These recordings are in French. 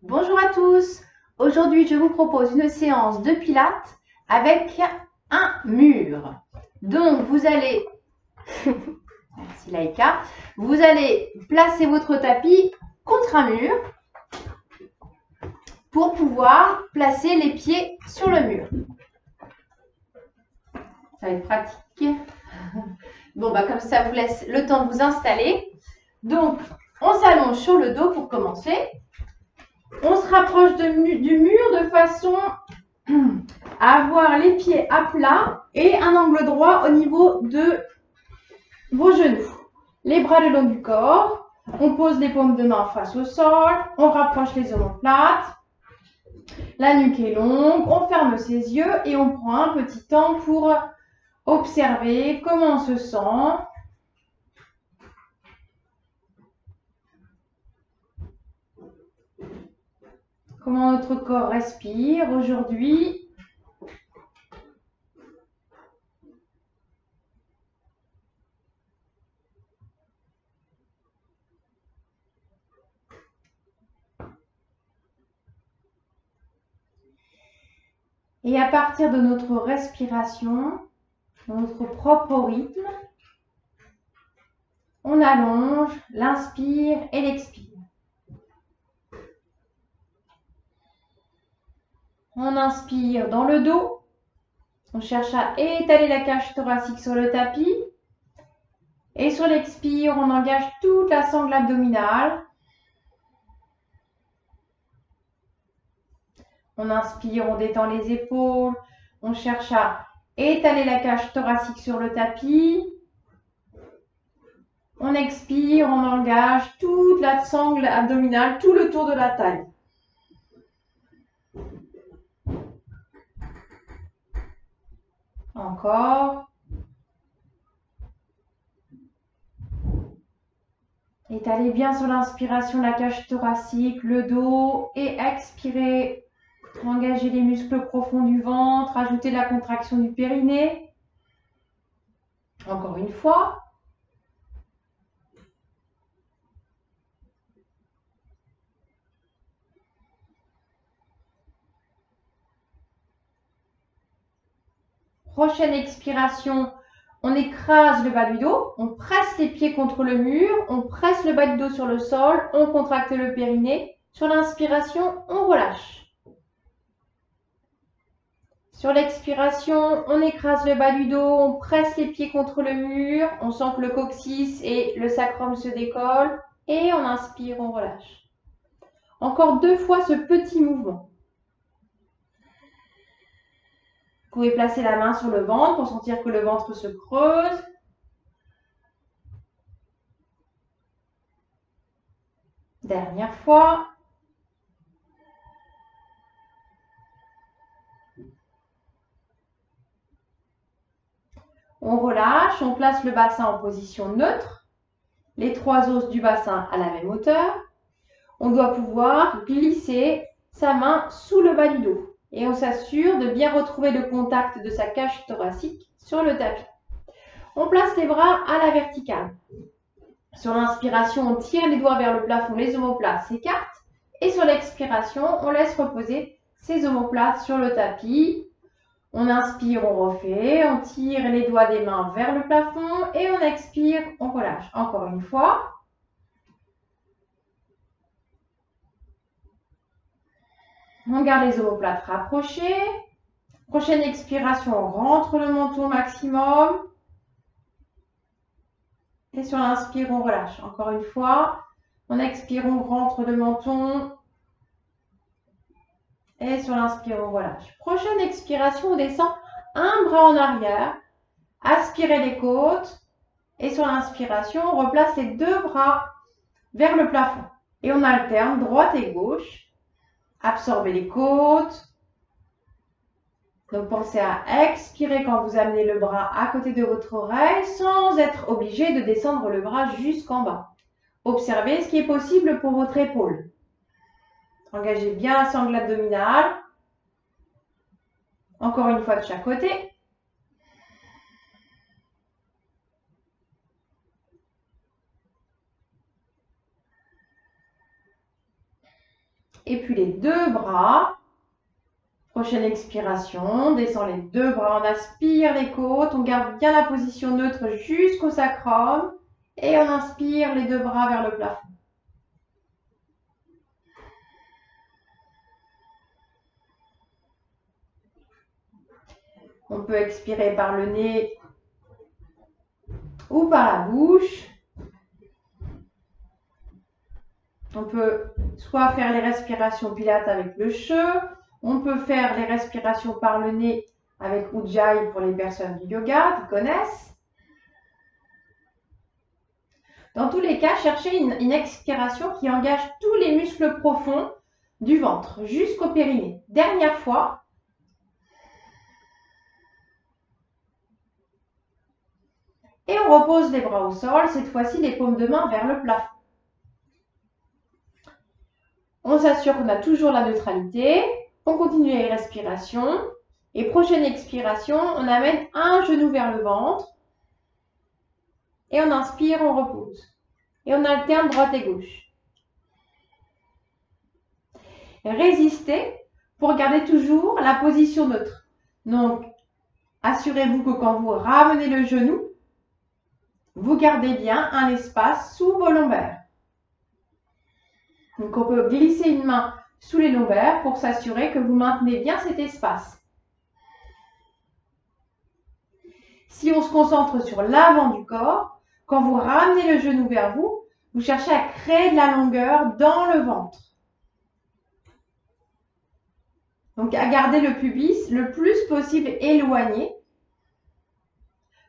Bonjour à tous. Aujourd'hui, je vous propose une séance de pilates avec un mur. Donc, vous allez, merci Laïka, vous allez placer votre tapis contre un mur pour pouvoir placer les pieds sur le mur. Ça va être pratique. Bon, comme ça vous laisse le temps de vous installer. Donc, on s'allonge sur le dos pour commencer. On se rapproche du mur de façon à avoir les pieds à plat et un angle droit au niveau de vos genoux. Les bras le long du corps. On pose les paumes de main face au sol. On rapproche les omoplates. La nuque est longue. On ferme ses yeux et on prend un petit temps pour observer comment on se sent. Comment notre corps respire aujourd'hui. Et à partir de notre respiration, notre propre rythme, on allonge l'inspire et l'expire. On inspire dans le dos. On cherche à étaler la cage thoracique sur le tapis. Et sur l'expire, on engage toute la sangle abdominale. On inspire, on détend les épaules. On cherche à étaler la cage thoracique sur le tapis. On expire, on engage toute la sangle abdominale, tout le tour de la taille. Encore. Étalez bien sur l'inspiration la cage thoracique, le dos et expirez. Engagez les muscles profonds du ventre, ajoutez la contraction du périnée. Encore une fois. Prochaine expiration, on écrase le bas du dos, on presse les pieds contre le mur, on presse le bas du dos sur le sol, on contracte le périnée. Sur l'inspiration, on relâche. Sur l'expiration, on écrase le bas du dos, on presse les pieds contre le mur, on sent que le coccyx et le sacrum se décollent et on inspire, on relâche. Encore 2 fois ce petit mouvement. Vous pouvez placer la main sur le ventre pour sentir que le ventre se creuse. Dernière fois. On relâche, on place le bassin en position neutre, les 3 os du bassin à la même hauteur. On doit pouvoir glisser sa main sous le bas du dos et on s'assure de bien retrouver le contact de sa cage thoracique sur le tapis. On place les bras à la verticale. Sur l'inspiration, on tire les doigts vers le plafond, les omoplates s'écartent et sur l'expiration, on laisse reposer ces omoplates sur le tapis. On inspire, on refait, on tire les doigts des mains vers le plafond et on expire, on relâche. Encore une fois. On garde les omoplates rapprochées. Prochaine expiration, on rentre le menton au maximum. Et sur l'inspire, on relâche. Encore une fois. On expire, on rentre le menton. Et sur l'inspire, on relâche. Prochaine expiration, on descend un bras en arrière. Aspirez les côtes. Et sur l'inspiration, on replace les 2 bras vers le plafond. Et on alterne droite et gauche. Absorbez les côtes. Donc pensez à expirer quand vous amenez le bras à côté de votre oreille sans être obligé de descendre le bras jusqu'en bas. Observez ce qui est possible pour votre épaule. Engagez bien la sangle abdominale. Encore une fois de chaque côté. Et puis les deux bras. Prochaine expiration, on descend les deux bras, on aspire les côtes, on garde bien la position neutre jusqu'au sacrum et on inspire les deux bras vers le plafond. On peut expirer par le nez ou par la bouche. On peut soit faire les respirations pilates avec le che, on peut faire les respirations par le nez avec Ujjayi pour les personnes du yoga qui connaissent. Dans tous les cas, cherchez une expiration qui engage tous les muscles profonds du ventre jusqu'au périnée. Dernière fois. Et on repose les bras au sol, cette fois-ci les paumes de main vers le plafond. On s'assure qu'on a toujours la neutralité. On continue les respirations. Et prochaine expiration, on amène un genou vers le ventre. Et on inspire, on repose. Et on alterne droite et gauche. Résistez pour garder toujours la position neutre. Donc, assurez-vous que quand vous ramenez le genou, vous gardez bien un espace sous vos lombaires. Donc, on peut glisser une main sous les lombaires pour s'assurer que vous maintenez bien cet espace. Si on se concentre sur l'avant du corps, quand vous ramenez le genou vers vous, vous cherchez à créer de la longueur dans le ventre. Donc, à garder le pubis le plus possible éloigné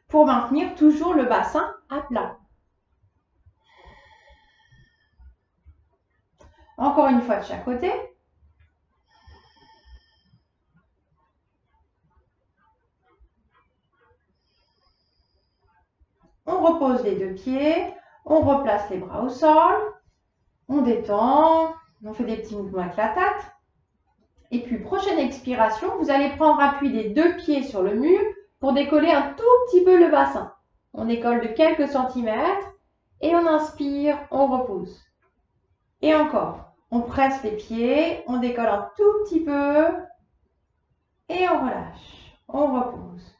pour maintenir toujours le bassin à plat. Encore une fois de chaque côté. On repose les deux pieds, on replace les bras au sol, on détend, on fait des petits mouvements avec la tête. Et puis, prochaine expiration, vous allez prendre appui des deux pieds sur le mur pour décoller un tout petit peu le bassin. On décolle de quelques centimètres et on inspire, on repose. Et encore, on presse les pieds, on décolle un tout petit peu et on relâche, on repose.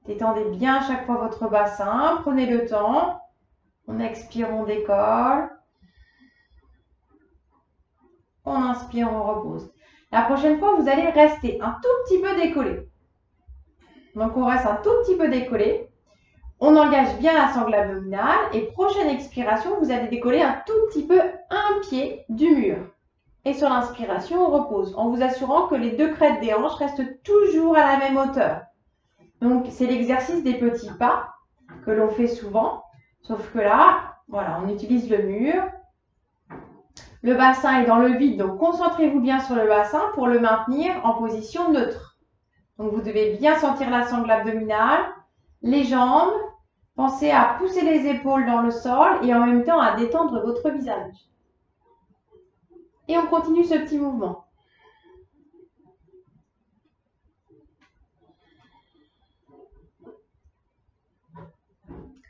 Détendez bien chaque fois votre bassin, prenez le temps. On expire, on décolle. On inspire, on repose. La prochaine fois, vous allez rester un tout petit peu décollé. Donc, on reste un tout petit peu décollé. On engage bien la sangle abdominale. Et prochaine expiration, vous allez décoller un tout petit peu un pied du mur. Et sur l'inspiration, on repose en vous assurant que les deux crêtes des hanches restent toujours à la même hauteur. Donc, c'est l'exercice des petits pas que l'on fait souvent. Sauf que là, voilà, on utilise le mur. Le bassin est dans le vide, donc concentrez-vous bien sur le bassin pour le maintenir en position neutre. Donc, vous devez bien sentir la sangle abdominale, les jambes. Pensez à pousser les épaules dans le sol et en même temps à détendre votre visage. Et on continue ce petit mouvement.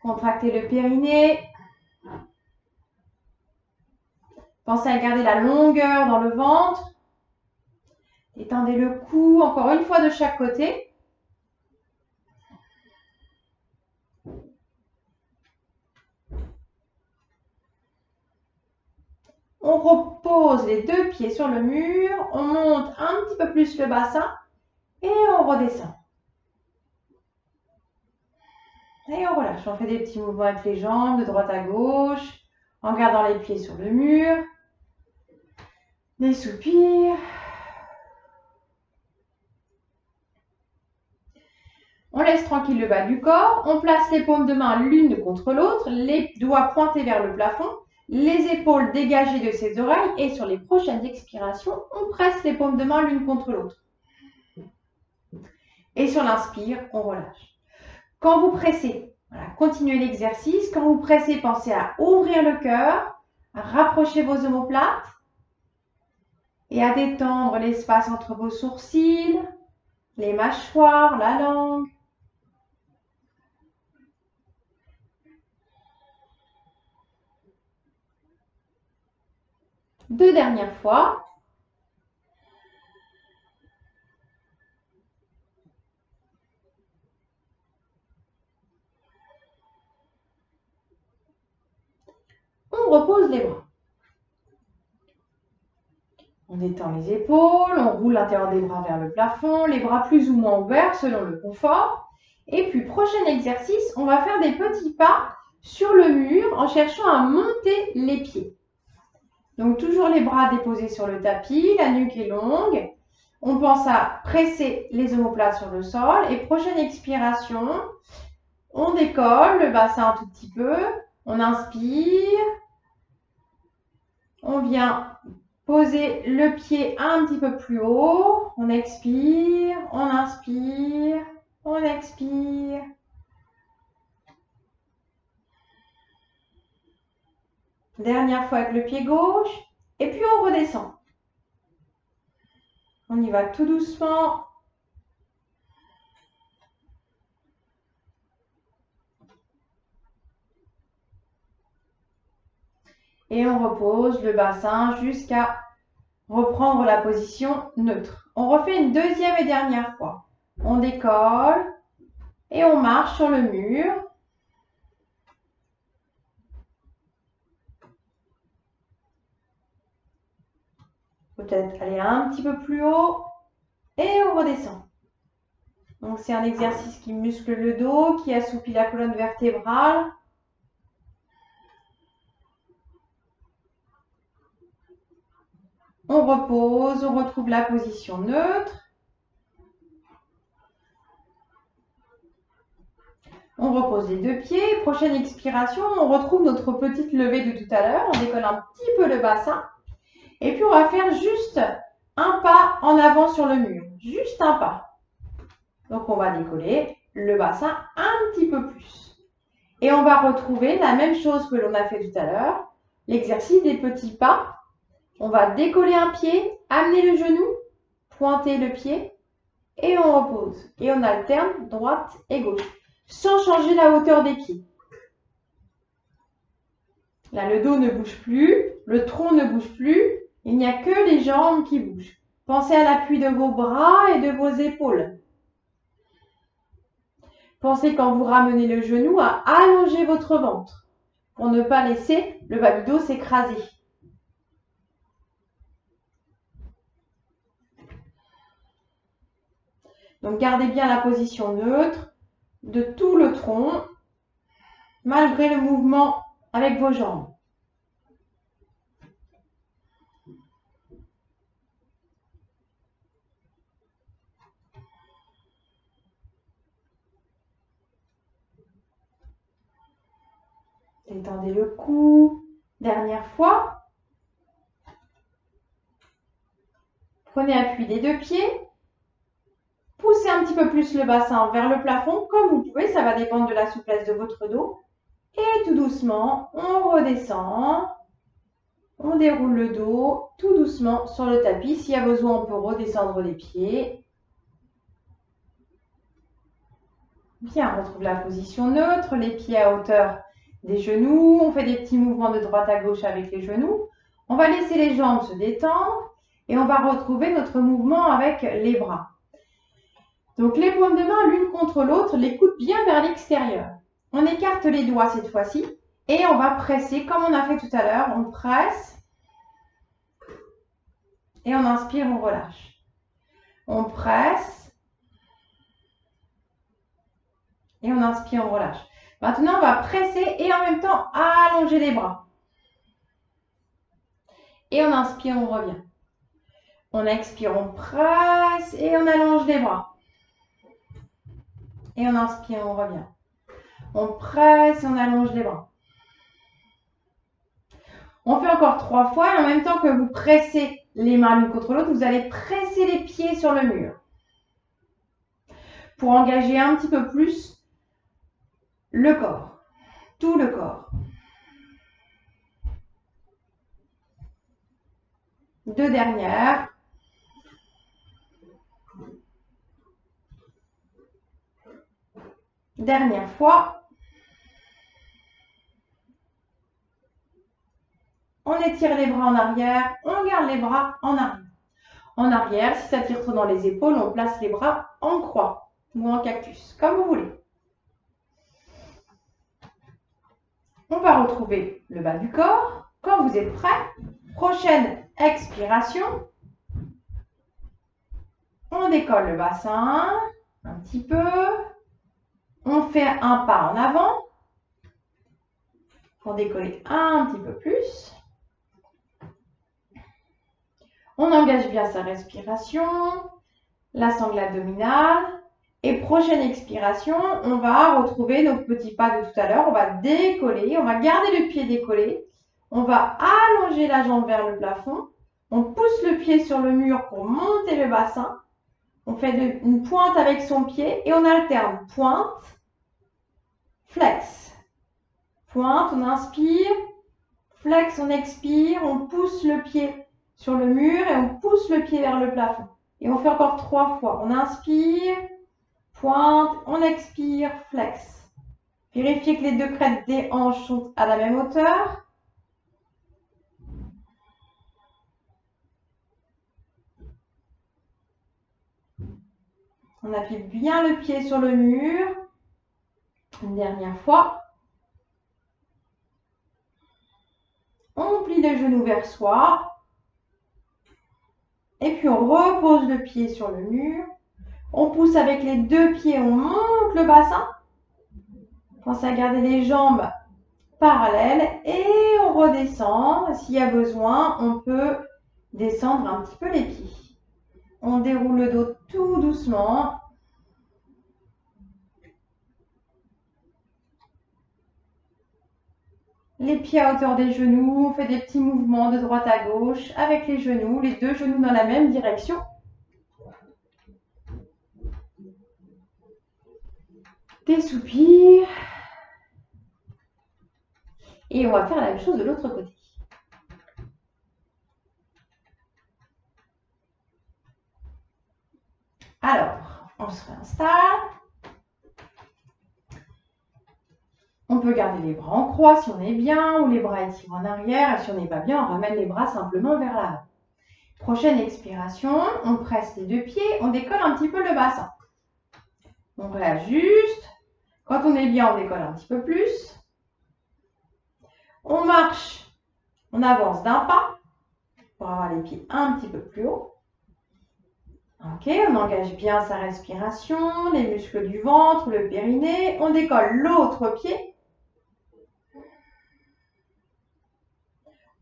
Contractez le périnée. Pensez à garder la longueur dans le ventre. Étendez le cou, encore une fois de chaque côté. On repose les deux pieds sur le mur. On monte un petit peu plus le bassin et on redescend. Et on relâche. On fait des petits mouvements avec les jambes de droite à gauche en gardant les pieds sur le mur. Des soupirs. On laisse tranquille le bas du corps. On place les paumes de main l'une contre l'autre, les doigts pointés vers le plafond, les épaules dégagées de ses oreilles et sur les prochaines expirations, on presse les paumes de main l'une contre l'autre. Et sur l'inspire, on relâche. Quand vous pressez, voilà, continuez l'exercice. Quand vous pressez, pensez à ouvrir le cœur, à rapprocher vos omoplates et à détendre l'espace entre vos sourcils, les mâchoires, la langue. Deux dernières fois. On détend les épaules, on roule l'intérieur des bras vers le plafond, les bras plus ou moins ouverts selon le confort. Et puis, prochain exercice, on va faire des petits pas sur le mur en cherchant à monter les pieds. Donc, toujours les bras déposés sur le tapis, la nuque est longue. On pense à presser les omoplates sur le sol. Et prochaine expiration, on décolle le bassin un tout petit peu. On inspire. On vient poser le pied un petit peu plus haut. On expire, on inspire, on expire. Dernière fois avec le pied gauche. Et puis on redescend. On y va tout doucement. Et on repose le bassin jusqu'à reprendre la position neutre. On refait une deuxième et dernière fois. On décolle et on marche sur le mur. Peut-être aller un petit peu plus haut et on redescend. Donc c'est un exercice qui muscle le dos, qui assouplit la colonne vertébrale. On repose, on retrouve la position neutre. On repose les deux pieds. Prochaine expiration, on retrouve notre petite levée de tout à l'heure. On décolle un petit peu le bassin. Et puis on va faire juste un pas en avant sur le mur. Juste un pas. Donc on va décoller le bassin un petit peu plus. Et on va retrouver la même chose que l'on a fait tout à l'heure. L'exercice des petits pas. On va décoller un pied, amener le genou, pointer le pied et on repose. Et on alterne droite et gauche sans changer la hauteur des pieds. Là, le dos ne bouge plus, le tronc ne bouge plus, il n'y a que les jambes qui bougent. Pensez à l'appui de vos bras et de vos épaules. Pensez quand vous ramenez le genou à allonger votre ventre pour ne pas laisser le bas du dos s'écraser. Donc gardez bien la position neutre de tout le tronc malgré le mouvement avec vos jambes. Détendez le cou. Dernière fois. Prenez appui des deux pieds. Poussez un petit peu plus le bassin vers le plafond, comme vous pouvez. Ça va dépendre de la souplesse de votre dos. Et tout doucement, on redescend. On déroule le dos tout doucement sur le tapis. S'il y a besoin, on peut redescendre les pieds. Bien, on retrouve la position neutre, les pieds à hauteur des genoux. On fait des petits mouvements de droite à gauche avec les genoux. On va laisser les jambes se détendre et on va retrouver notre mouvement avec les bras. Donc les paumes de main l'une contre l'autre, les coudes bien vers l'extérieur. On écarte les doigts cette fois-ci et on va presser comme on a fait tout à l'heure. On presse et on inspire, on relâche. On presse et on inspire, on relâche. Maintenant, on va presser et en même temps allonger les bras. Et on inspire, on revient. On expire, on presse et on allonge les bras. Et on inspire, on revient. On presse et on allonge les bras. On fait encore 3 fois et en même temps que vous pressez les mains l'une contre l'autre, vous allez presser les pieds sur le mur. Pour engager un petit peu plus le corps, tout le corps. 2 dernières. Dernière fois. On étire les bras en arrière, on garde les bras en arrière. En arrière, si ça tire trop dans les épaules, on place les bras en croix ou en cactus, comme vous voulez. On va retrouver le bas du corps. Quand vous êtes prêt, prochaine expiration, On décolle le bassin un petit peu. On fait un pas en avant pour décoller un petit peu plus. On engage bien sa respiration, la sangle abdominale. Et prochaine expiration, on va retrouver nos petits pas de tout à l'heure. On va décoller, on va garder le pied décollé. On va allonger la jambe vers le plafond. On pousse le pied sur le mur pour monter le bassin. On fait une pointe avec son pied et on alterne pointe, flex. Pointe, on inspire, flex, on expire, on pousse le pied sur le mur et on pousse le pied vers le plafond. Et on fait encore 3 fois. On inspire, pointe, on expire, flex. Vérifiez que les 2 crêtes des hanches sont à la même hauteur. On appuie bien le pied sur le mur. Une dernière fois. On plie les genoux vers soi. Et puis on repose le pied sur le mur. On pousse avec les 2 pieds, on monte le bassin. Pensez à garder les jambes parallèles et on redescend. S'il y a besoin, on peut descendre un petit peu les pieds. On déroule le dos tout doucement. Les pieds à hauteur des genoux, on fait des petits mouvements de droite à gauche avec les genoux, les 2 genoux dans la même direction. Des soupirs. Et on va faire la même chose de l'autre côté. Alors, on se réinstalle. On peut garder les bras en croix si on est bien, ou les bras étirés en arrière. Et si on n'est pas bien, on ramène les bras simplement vers l'avant. Prochaine expiration, on presse les 2 pieds, on décolle un petit peu le bassin. On réajuste. Quand on est bien, on décolle un petit peu plus. On marche, on avance d'un pas pour avoir les pieds un petit peu plus haut. Ok, on engage bien sa respiration, les muscles du ventre, le périnée. On décolle l'autre pied.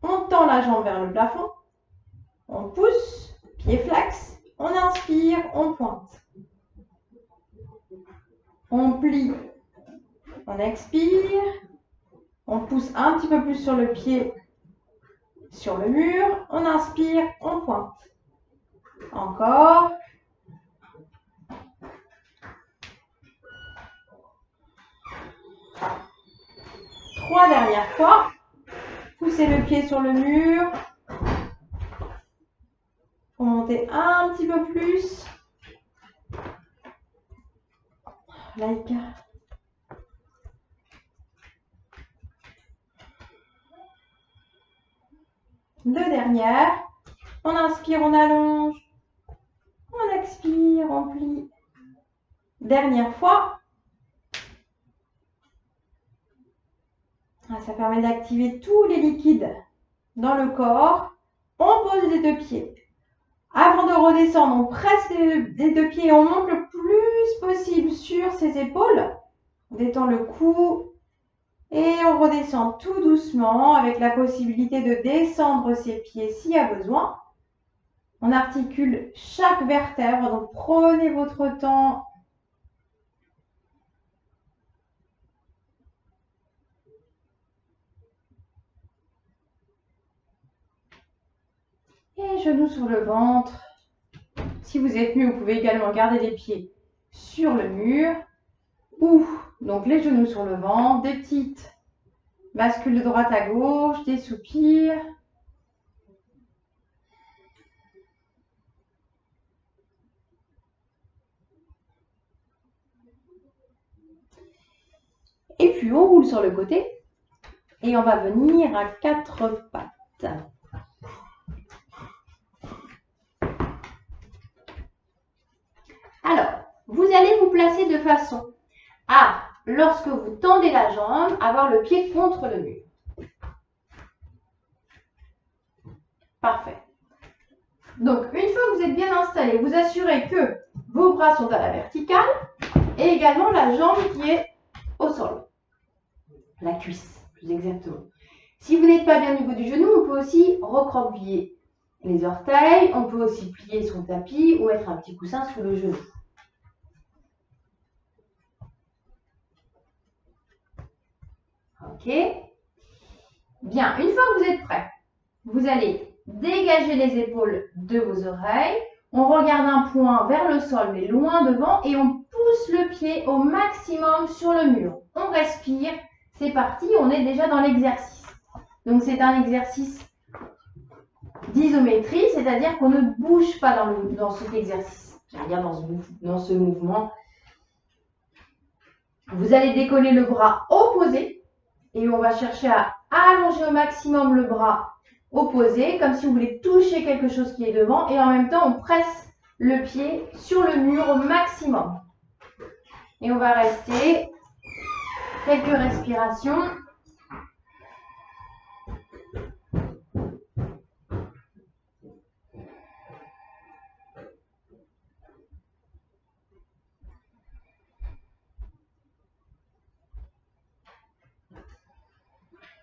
On tend la jambe vers le plafond. On pousse, pied flex. On inspire, on pointe. On plie, on expire. On pousse un petit peu plus sur le pied, sur le mur. On inspire, on pointe. Encore. Trois dernières fois. Poussez le pied sur le mur. Pour monter un petit peu plus. Like. Deux dernières. On inspire, on allonge. On expire, on plie. Dernière fois. Ça permet d'activer tous les liquides dans le corps. On pose les 2 pieds. Avant de redescendre, on presse les 2 pieds et on monte le plus possible sur ses épaules. On détend le cou et on redescend tout doucement avec la possibilité de descendre ses pieds s'il y a besoin. On articule chaque vertèbre, donc prenez votre temps. Et genoux sur le ventre. Si vous êtes mieux, vous pouvez également garder les pieds sur le mur. Ou donc les genoux sur le ventre, des petites bascules de droite à gauche, des soupirs. Et puis on roule sur le côté et on va venir à 4 pattes. Alors, vous allez vous placer de façon à, lorsque vous tendez la jambe, avoir le pied contre le mur. Parfait. Donc, une fois que vous êtes bien installé, vous assurez que vos bras sont à la verticale et également la jambe qui est au sol. La cuisse, plus exactement. Si vous n'êtes pas bien au niveau du genou, on peut aussi recroqueviller les orteils. On peut aussi plier son tapis ou mettre un petit coussin sous le genou. Ok. Bien, une fois que vous êtes prêt, vous allez dégager les épaules de vos oreilles. On regarde un point vers le sol, mais loin devant, et on pousse le pied au maximum sur le mur. On respire. C'est parti, on est déjà dans l'exercice. Donc, c'est un exercice d'isométrie, c'est-à-dire qu'on ne bouge pas dans cet exercice. J'allais dire dans ce mouvement. Vous allez décoller le bras opposé et on va chercher à allonger au maximum le bras opposé, comme si vous voulez toucher quelque chose qui est devant, et en même temps, on presse le pied sur le mur au maximum. Et on va rester quelques respirations.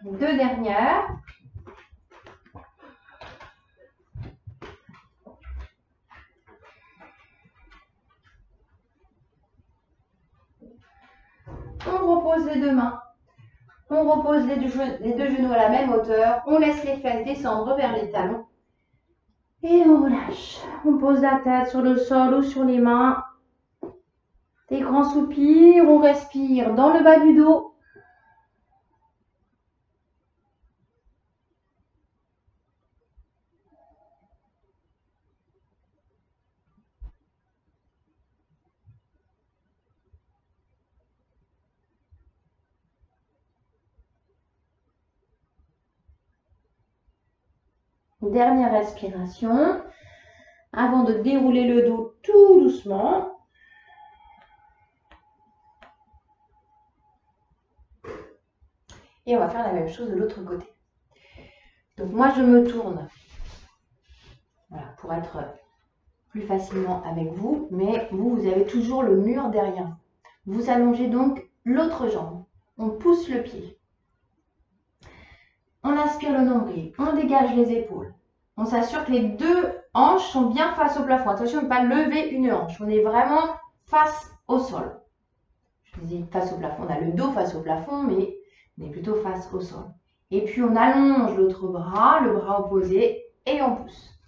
Deux dernières. On repose les deux mains. On repose les deux genoux à la même hauteur. On laisse les fesses descendre vers les talons. Et on relâche. On pose la tête sur le sol ou sur les mains. Des grands soupirs. On respire dans le bas du dos. Dernière respiration. Avant de dérouler le dos tout doucement. Et on va faire la même chose de l'autre côté. Donc moi, je me tourne voilà, pour être plus facilement avec vous. Mais vous avez toujours le mur derrière. Vous allongez donc l'autre jambe. On pousse le pied. On inspire le nombril. On dégage les épaules. On s'assure que les deux hanches sont bien face au plafond. Attention, ne pas lever une hanche. On est vraiment face au sol. Je dis face au plafond. On a le dos face au plafond, mais on est plutôt face au sol. Et puis, on allonge l'autre bras, le bras opposé, et on pousse.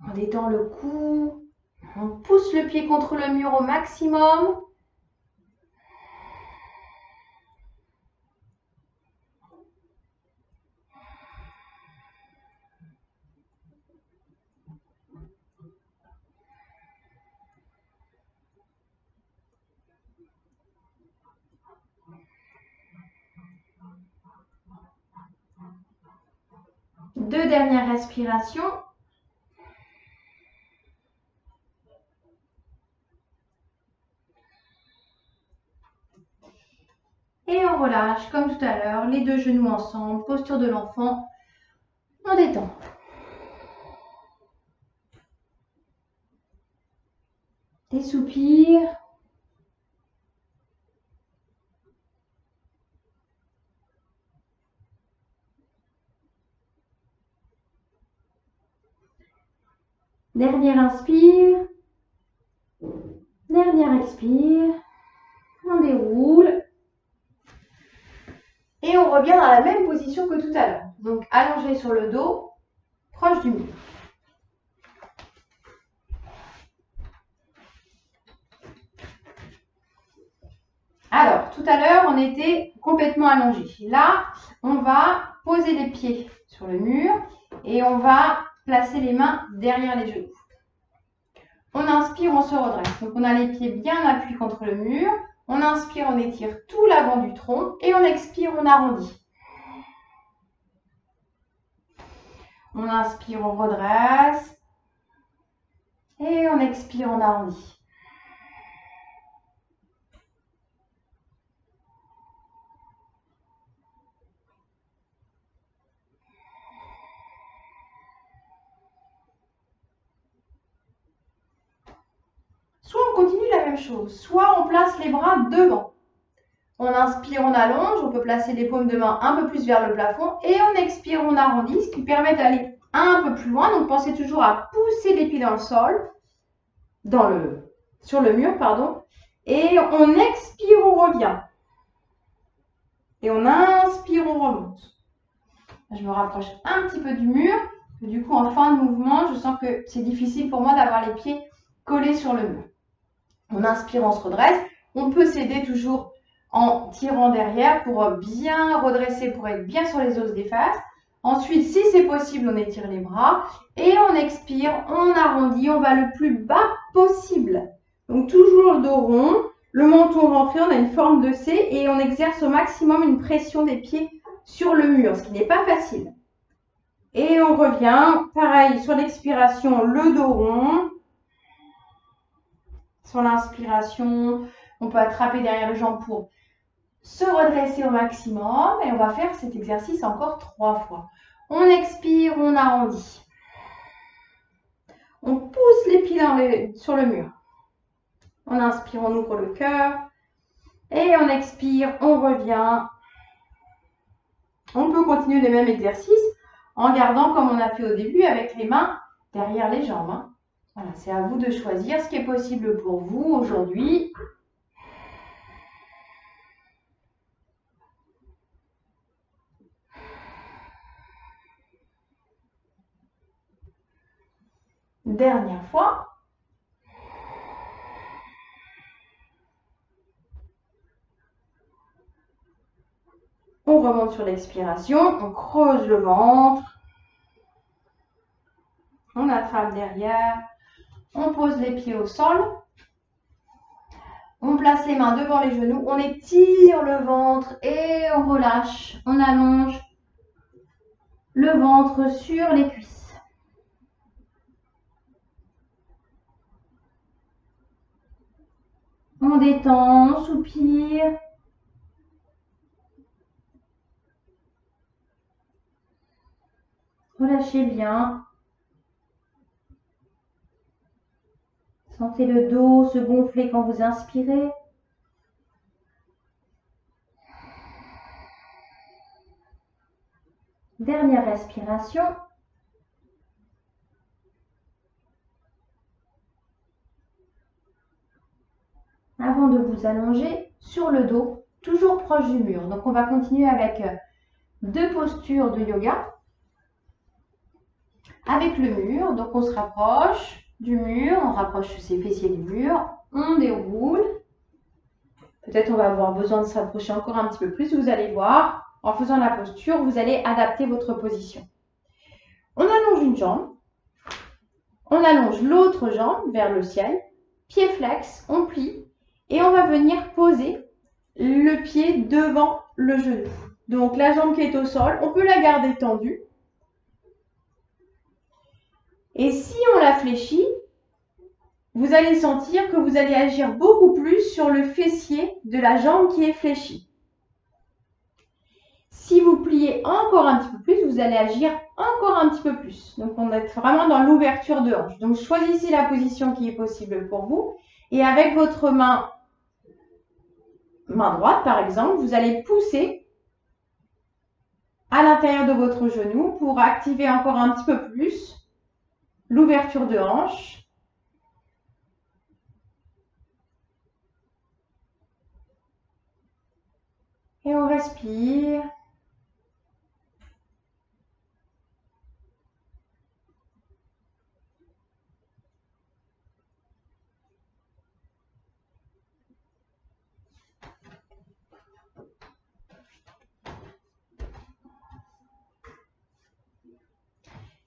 On détend le cou. On pousse le pied contre le mur au maximum. Deux dernières respirations. Et on relâche, comme tout à l'heure, les deux genoux ensemble, posture de l'enfant. On détend. Des soupirs. Dernière inspire. Dernière expire. On déroule. Et on revient dans la même position que tout à l'heure. Donc allongé sur le dos, proche du mur. Alors, tout à l'heure, on était complètement allongé. Là, on va poser les pieds sur le mur et on va placer les mains derrière les genoux. On inspire, on se redresse. Donc, on a les pieds bien appuyés contre le mur. On inspire, on étire tout l'avant du tronc. Et on expire, on arrondit. On inspire, on redresse. Et on expire, on arrondit. même chose. Soit on place les bras devant. On inspire, on allonge, on peut placer les paumes de main un peu plus vers le plafond. Et on expire, on arrondit, ce qui permet d'aller un peu plus loin. Donc pensez toujours à pousser les pieds dans le sol, sur le mur, pardon. Et on expire, on revient. Et on inspire, on remonte. Je me rapproche un petit peu du mur. Du coup, en fin de mouvement, je sens que c'est difficile pour moi d'avoir les pieds collés sur le mur. On inspire, on se redresse. On peut s'aider toujours en tirant derrière pour bien redresser, pour être bien sur les os des faces. Ensuite, si c'est possible, on étire les bras. Et on expire, on arrondit, on va le plus bas possible. Donc, toujours le dos rond, le menton rentré, on a une forme de C et on exerce au maximum une pression des pieds sur le mur, ce qui n'est pas facile. Et on revient, pareil, sur l'expiration, le dos rond. Sur l'inspiration, on peut attraper derrière les jambes pour se redresser au maximum. Et on va faire cet exercice encore 3 fois. On expire, on arrondit. On pousse les pieds sur le mur. On inspire, on ouvre le cœur. Et on expire, on revient. On peut continuer les mêmes exercices en gardant comme on a fait au début avec les mains derrière les jambes. Voilà, c'est à vous de choisir ce qui est possible pour vous aujourd'hui. Dernière fois. On remonte sur l'expiration, on creuse le ventre. On attrape derrière. On pose les pieds au sol. On place les mains devant les genoux. On étire le ventre et on relâche. On allonge le ventre sur les cuisses. On détend, on soupire. Relâchez bien. Sentez le dos se gonfler quand vous inspirez. Dernière respiration. Avant de vous allonger sur le dos, toujours proche du mur. Donc on va continuer avec 2 postures de yoga. Avec le mur, donc on se rapproche du mur, on rapproche ses fessiers du mur, on déroule. Peut-être on va avoir besoin de s'approcher encore un petit peu plus. Vous allez voir, en faisant la posture, vous allez adapter votre position. On allonge une jambe, on allonge l'autre jambe vers le ciel, pied flex, on plie et on va venir poser le pied devant le genou. Donc la jambe qui est au sol, on peut la garder tendue. Et si on la fléchit, vous allez sentir que vous allez agir beaucoup plus sur le fessier de la jambe qui est fléchie. Si vous pliez encore un petit peu plus, vous allez agir encore un petit peu plus. Donc, on est vraiment dans l'ouverture de hanche. Donc, choisissez la position qui est possible pour vous. Et avec votre main droite, par exemple, vous allez pousser à l'intérieur de votre genou pour activer encore un petit peu plus l'ouverture de hanche. Et on respire.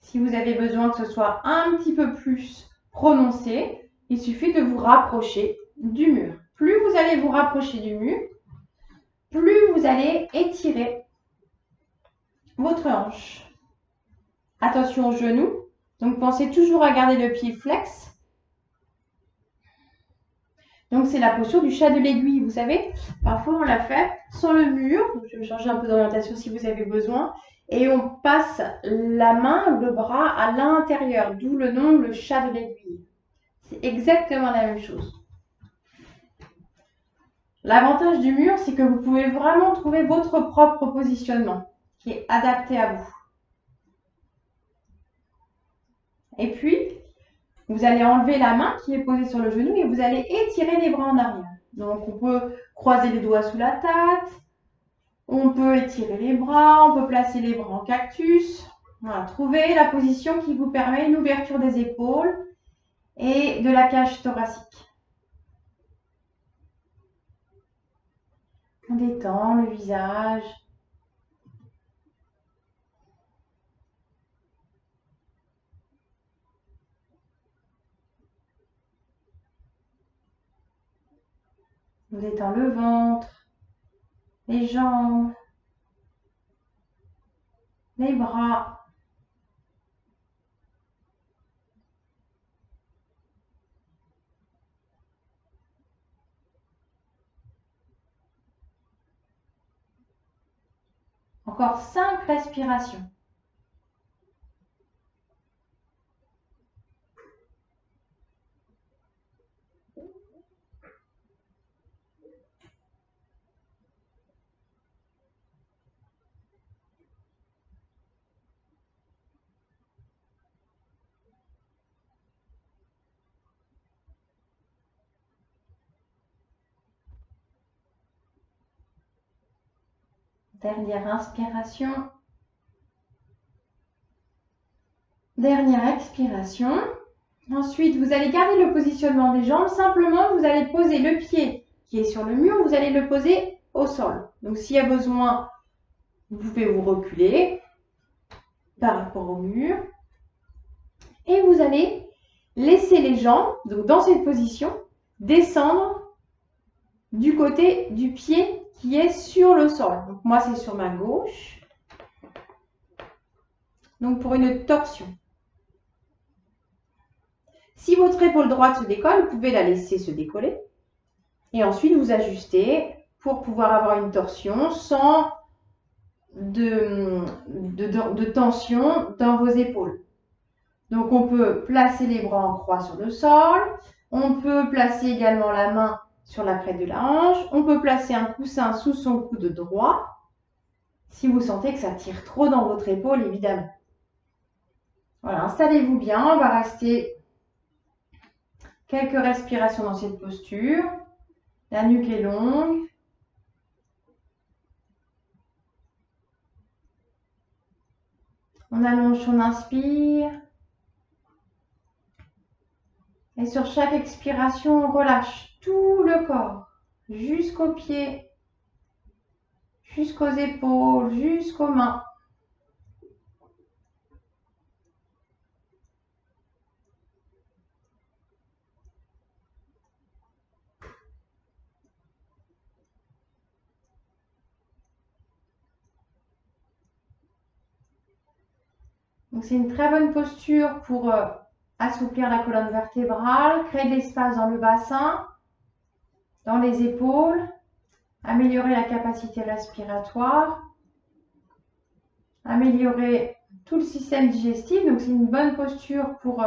Si vous avez besoin que ce soit un petit peu plus prononcé, il suffit de vous rapprocher du mur. Plus vous allez vous rapprocher du mur, plus vous allez étirer votre hanche. Attention aux genoux. Donc, pensez toujours à garder le pied flex. Donc, c'est la posture du chat de l'aiguille, vous savez. Parfois, on la fait sur le mur. Donc, je vais changer un peu d'orientation si vous avez besoin. Et on passe la main ou le bras à l'intérieur, d'où le nom, le chat de l'aiguille. C'est exactement la même chose. L'avantage du mur, c'est que vous pouvez vraiment trouver votre propre positionnement qui est adapté à vous. Et puis, vous allez enlever la main qui est posée sur le genou et vous allez étirer les bras en arrière. Donc, on peut croiser les doigts sous la tête, on peut étirer les bras, on peut placer les bras en cactus. Voilà, trouvez la position qui vous permet une ouverture des épaules et de la cage thoracique. On détend le visage. On détend le ventre, les jambes, les bras. Encore 5 respirations. Dernière inspiration. Dernière expiration. Ensuite, vous allez garder le positionnement des jambes. Simplement, vous allez poser le pied qui est sur le mur, vous allez le poser au sol. Donc, s'il y a besoin, vous pouvez vous reculer par rapport au mur. Et vous allez laisser les jambes, donc dans cette position, descendre du côté du pied qui est sur le sol. Donc, moi, c'est sur ma gauche. Donc, pour une torsion. Si votre épaule droite se décolle, vous pouvez la laisser se décoller. Et ensuite, vous ajustez pour pouvoir avoir une torsion sans de tension dans vos épaules. Donc, on peut placer les bras en croix sur le sol. On peut placer également la main sur la crête de la hanche. On peut placer un coussin sous son coude droit. Si vous sentez que ça tire trop dans votre épaule, évidemment. Voilà, installez-vous bien. On va rester quelques respirations dans cette posture. La nuque est longue. On allonge, on inspire. Et sur chaque expiration, on relâche tout le corps, jusqu'aux pieds, jusqu'aux épaules, jusqu'aux mains. Donc c'est une très bonne posture pour assouplir la colonne vertébrale, créer de l'espace dans le bassin, dans les épaules, améliorer la capacité respiratoire, améliorer tout le système digestif. Donc c'est une bonne posture pour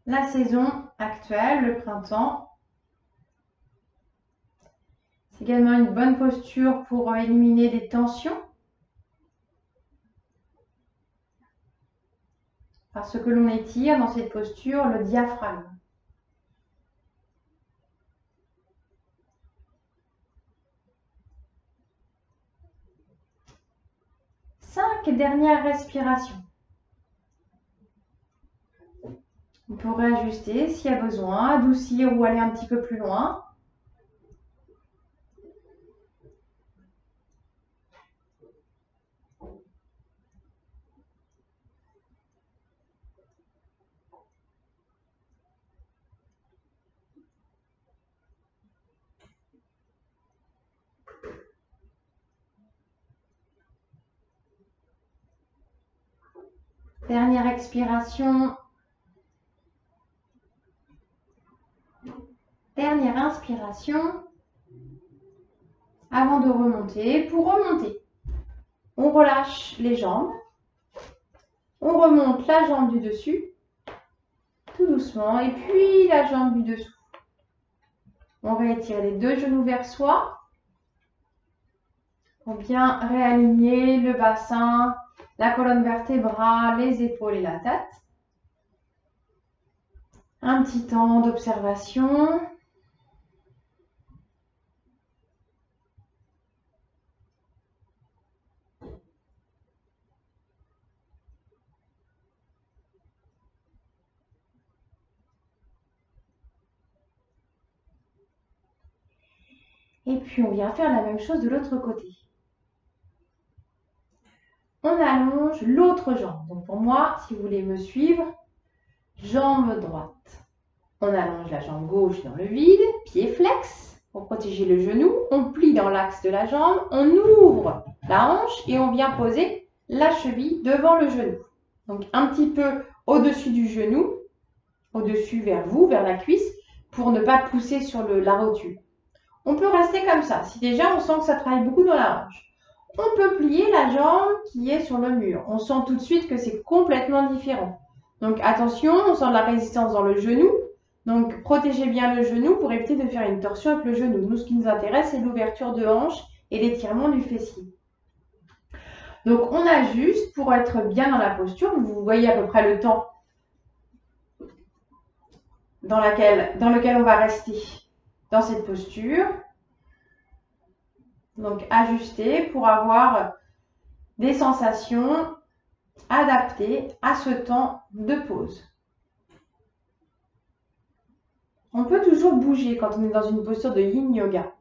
la saison actuelle, le printemps. C'est également une bonne posture pour éliminer des tensions. Parce que l'on étire dans cette posture le diaphragme. Cinq dernières respirations. On pourrait ajuster s'il y a besoin, adoucir ou aller un petit peu plus loin. Dernière expiration. Dernière inspiration. Avant de remonter. Pour remonter, on relâche les jambes. On remonte la jambe du dessus, tout doucement, et puis la jambe du dessous. On va étirer les deux genoux vers soi pour bien réaligner le bassin, la colonne vertébrale, les épaules et la tête. Un petit temps d'observation. Et puis, on vient faire la même chose de l'autre côté. On allonge l'autre jambe. Donc, pour moi, si vous voulez me suivre, jambe droite. On allonge la jambe gauche dans le vide, pied flex pour protéger le genou. On plie dans l'axe de la jambe, on ouvre la hanche et on vient poser la cheville devant le genou. Donc, un petit peu au-dessus du genou, au-dessus vers vous, vers la cuisse, pour ne pas pousser sur la rotule. On peut rester comme ça. Si déjà on sent que ça travaille beaucoup dans la hanche, on peut plier la jambe qui est sur le mur. On sent tout de suite que c'est complètement différent. Donc attention, on sent de la résistance dans le genou. Donc protégez bien le genou pour éviter de faire une torsion avec le genou. Nous, ce qui nous intéresse, c'est l'ouverture de hanche et l'étirement du fessier. Donc on ajuste pour être bien dans la posture. Vous voyez à peu près le temps dans lequel on va rester dans cette posture. Donc, ajuster pour avoir des sensations adaptées à ce temps de pause. On peut toujours bouger quand on est dans une posture de Yin Yoga.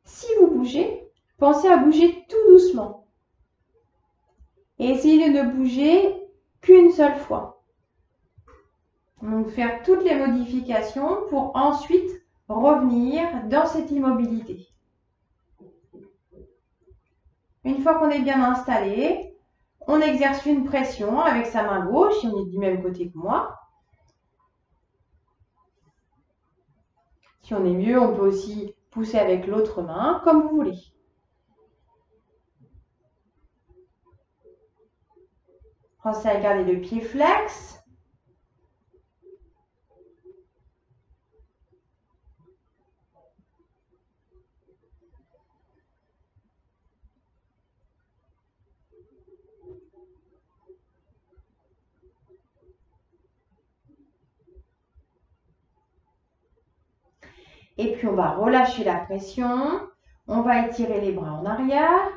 Si vous bougez, pensez à bouger tout doucement. Et essayez de ne bouger qu'une seule fois. Donc, faire toutes les modifications pour ensuite revenir dans cette immobilité. Une fois qu'on est bien installé, on exerce une pression avec sa main gauche, si on est du même côté que moi. Si on est mieux, on peut aussi pousser avec l'autre main, comme vous voulez. Pensez à garder le pied flex. Et puis, on va relâcher la pression. On va étirer les bras en arrière.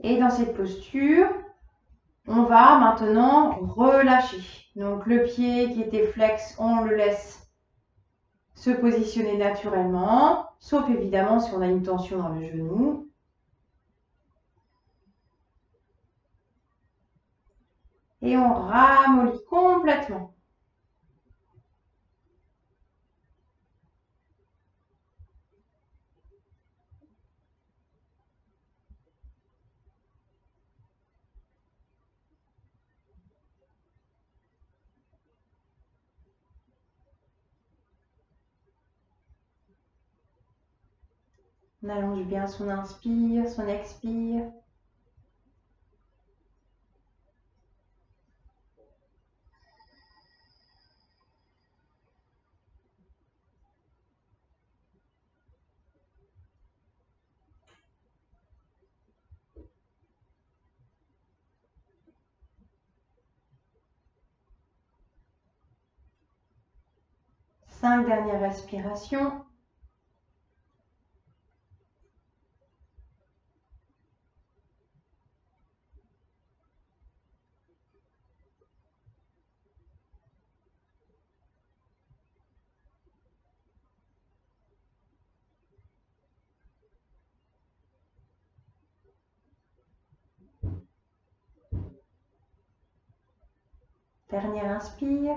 Et dans cette posture, on va maintenant relâcher. Donc, le pied qui était flex, on le laisse se positionner naturellement, sauf évidemment si on a une tension dans le genou. Et on ramollit complètement. On allonge bien son inspire, son expire. Cinq dernières respirations. Dernier inspire.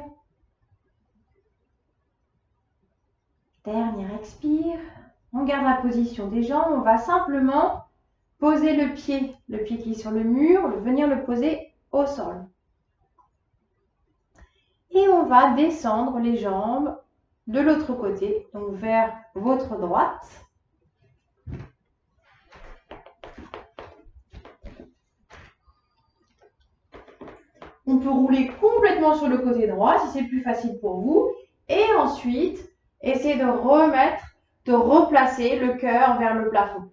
Dernier expire. On garde la position des jambes. On va simplement poser le pied qui est sur le mur, venir le poser au sol. Et on va descendre les jambes de l'autre côté, donc vers votre droite. On peut rouler complètement sur le côté droit si c'est plus facile pour vous. Et ensuite, essayez de replacer le cœur vers le plafond.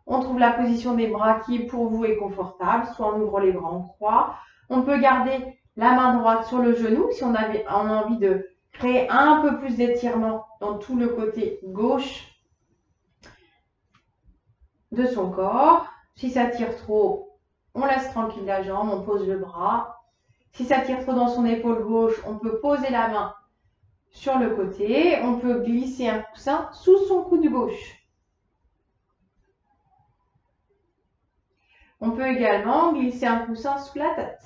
On trouve la position des bras qui pour vous est confortable, soit on ouvre les bras en croix. On peut garder la main droite sur le genou si on a envie de créer un peu plus d'étirement dans tout le côté gauche de son corps. Si ça tire trop, on laisse tranquille la jambe, on pose le bras. Si ça tire trop dans son épaule gauche, on peut poser la main sur le côté. On peut glisser un coussin sous son coude gauche. On peut également glisser un coussin sous la tête.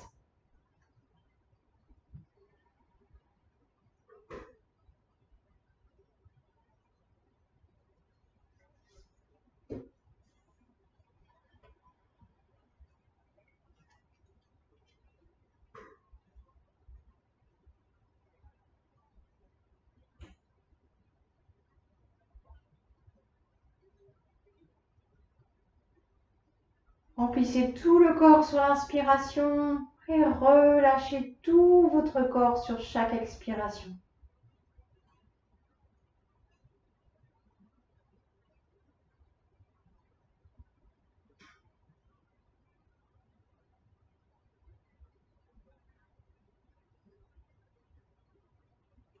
Remplissez tout le corps sur l'inspiration et relâchez tout votre corps sur chaque expiration.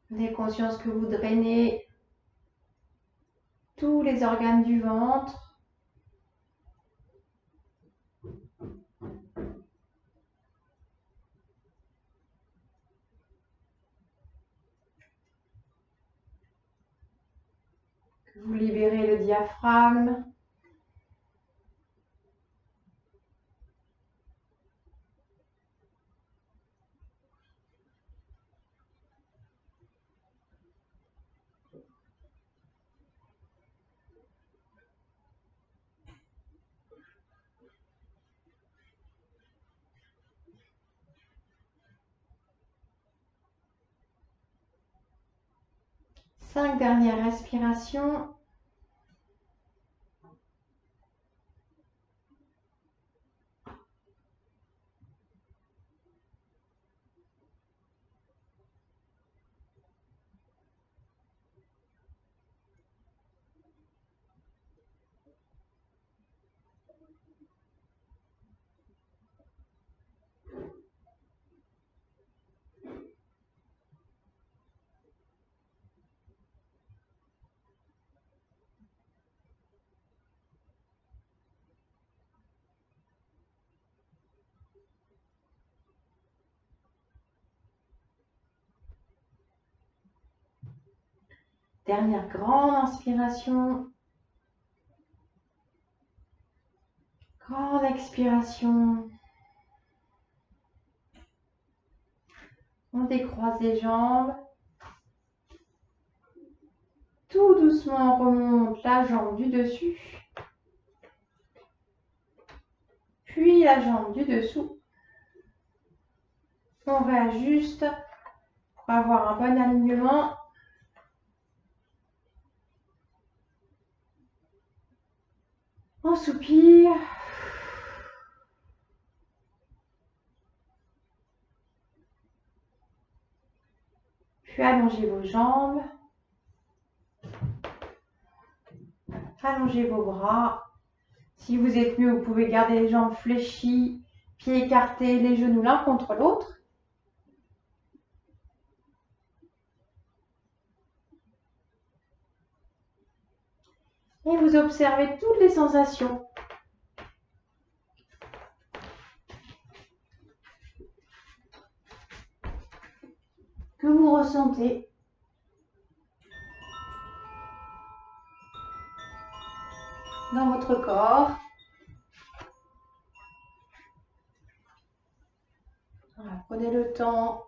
Prenez conscience que vous drainez tous les organes du ventre. Que vous libérez le diaphragme. Cinq dernières respirations. Dernière grande inspiration. Grande expiration. On décroise les jambes. Tout doucement, on remonte la jambe du dessus. Puis la jambe du dessous. On réajuste pour avoir un bon alignement. On soupire. Puis allongez vos jambes. Allongez vos bras. Si vous êtes mieux, vous pouvez garder les jambes fléchies, pieds écartés, les genoux l'un contre l'autre. Et vous observez toutes les sensations. Que vous ressentez. Dans votre corps. Voilà, prenez le temps.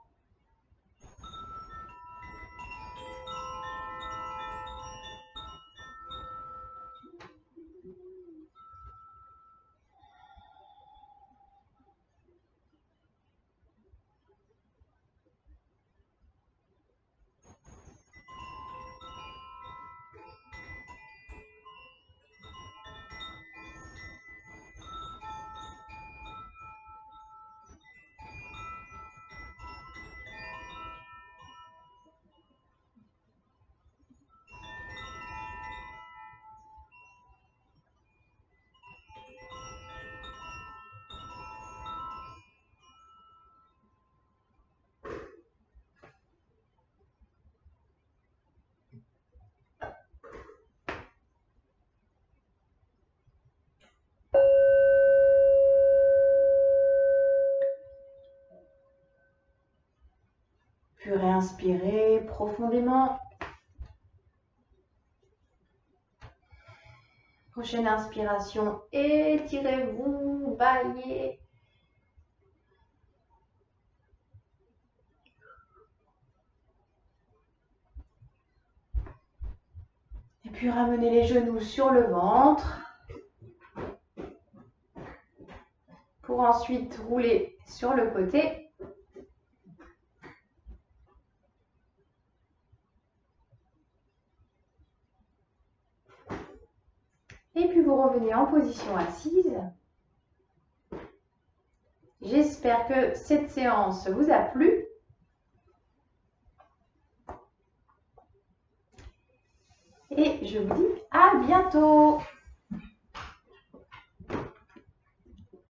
inspirez profondément. Prochaine inspiration, étirez-vous, baillez. Et puis ramenez les genoux sur le ventre. Pour ensuite rouler sur le côté. Et puis vous revenez en position assise. J'espère que cette séance vous a plu. Et je vous dis à bientôt.